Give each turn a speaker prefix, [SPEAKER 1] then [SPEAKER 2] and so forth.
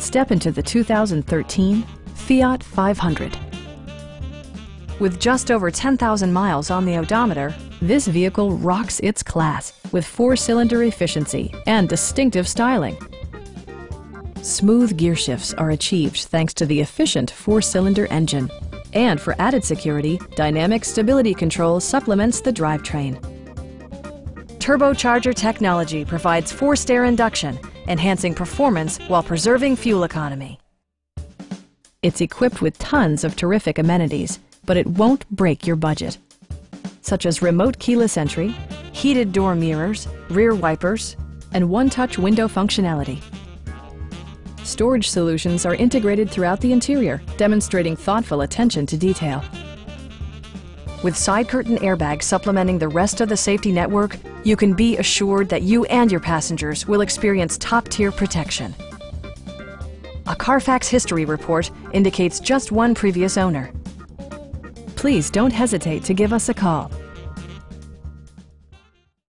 [SPEAKER 1] Step into the 2013 Fiat 500. With just over 10,000 miles on the odometer, this vehicle rocks its class with 4-cylinder efficiency and distinctive styling. Smooth gear shifts are achieved thanks to the efficient 4-cylinder engine. And for added security, dynamic stability control supplements the drivetrain. Turbocharger technology provides forced air induction, enhancing performance while preserving fuel economy. It's equipped with tons of terrific amenities, but it won't break your budget, such as remote keyless entry, heated door mirrors, rear wipers, and one-touch window functionality. Storage solutions are integrated throughout the interior, demonstrating thoughtful attention to detail. With side curtain airbags supplementing the rest of the safety network, you can be assured that you and your passengers will experience top-tier protection. A Carfax history report indicates just one previous owner. Please don't hesitate to give us a call.